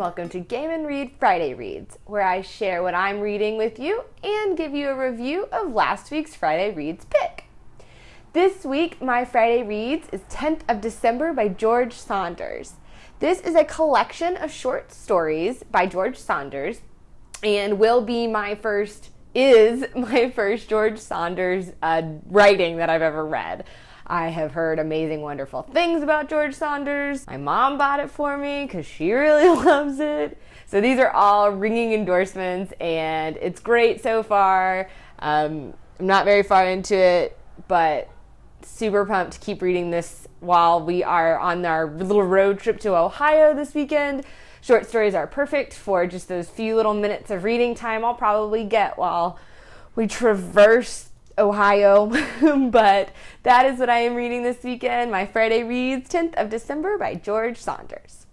welcome to Game and Read Friday Reads, where I share what I'm reading with you and give you a review of last week's Friday Reads pick. This week, my Friday Reads is 10th of December by George Saunders. This is a collection of short stories by George Saunders and is my first George Saunders writing that I've ever read. I have heard amazing, wonderful things about George Saunders. My mom bought it for me because she really loves it. So these are all ringing endorsements, and it's great so far. I'm not very far into it, but super pumped to keep reading this while we are on our little road trip to Ohio this weekend. Short stories are perfect for just those few little minutes of reading time I'll probably get while we traverse Ohio, but that is what I am reading this weekend. My Friday Reads, 10th of December by George Saunders.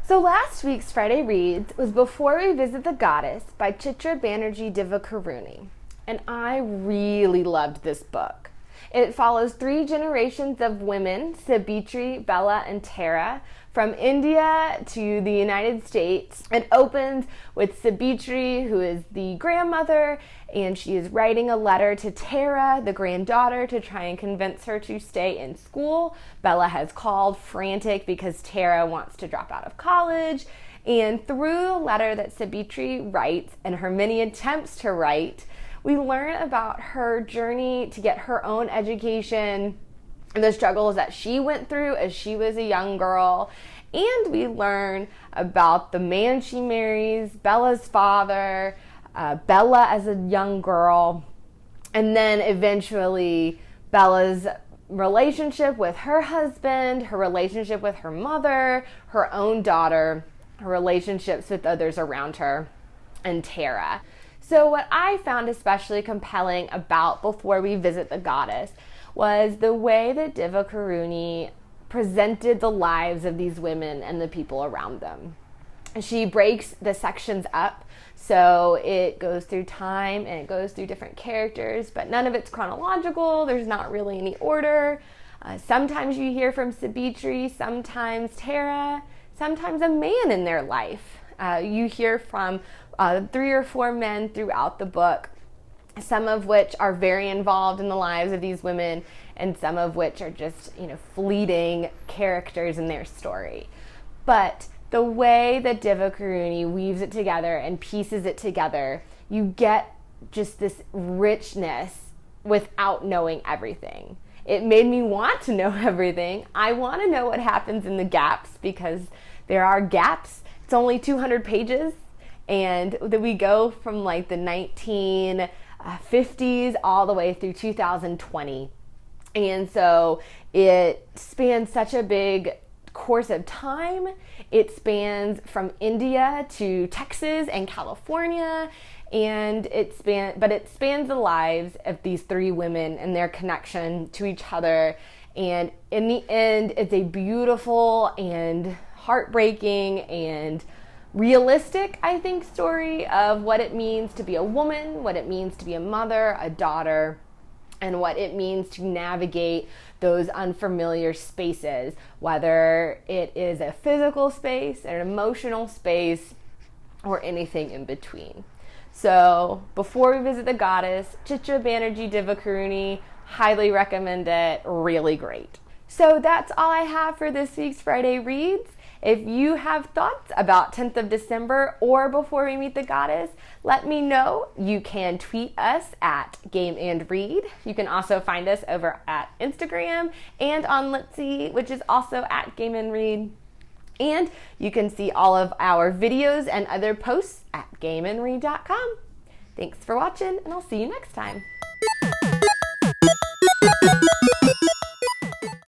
So last week's Friday Reads was Before We Visit the Goddess by Chitra Banerjee Divakaruni, and I really loved this book. It follows 3 generations of women, Savitri, Bella, and Tara, from India to the United States. It opens with Savitri, who is the grandmother, and she is writing a letter to Tara, the granddaughter, to try and convince her to stay in school. Bella has called frantic because Tara wants to drop out of college. And through the letter that Savitri writes and her many attempts to write, we learn about her journey to get her own education, the struggles that she went through as she was a young girl, and we learn about the man she marries, Bella's father, Bella as a young girl, and then eventually Bella's relationship with her husband, her relationship with her mother, her own daughter, her relationships with others around her, and Tara. So what I found especially compelling about Before We Visit the Goddess was the way that Divakaruni presented the lives of these women and the people around them. She breaks the sections up, so it goes through time and it goes through different characters, but none of it's chronological. There's not really any order. Sometimes you hear from Savitri, sometimes Tara, sometimes a man in their life. You hear from 3 or 4 men throughout the book, some of which are very involved in the lives of these women, and some of which are just, fleeting characters in their story. But the way that Divakaruni weaves it together and pieces it together, you get just this richness without knowing everything. It made me want to know everything. I want to know what happens in the gaps, because there are gaps. It's only 200 pages, and that we go from like the 1950s all the way through 2020. And so it spans such a big course of time. It spans from India to Texas and California, and it spans the lives of these 3 women and their connection to each other. And in the end, it's a beautiful and heartbreaking and realistic, I think, story of what it means to be a woman, what it means to be a mother, a daughter, and what it means to navigate those unfamiliar spaces, whether it is a physical space, an emotional space, or anything in between. So, Before We Visit the Goddess, Chitra Banerjee Divakaruni, highly recommend it, really great. So that's all I have for this week's Friday Reads. If you have thoughts about 10th of December or Before We Meet the Goddess, let me know. You can tweet us at Game and Read. You can also find us over at Instagram and on Litsy, which is also at Game and Read. And you can see all of our videos and other posts at gameandread.com. Thanks for watching, and I'll see you next time.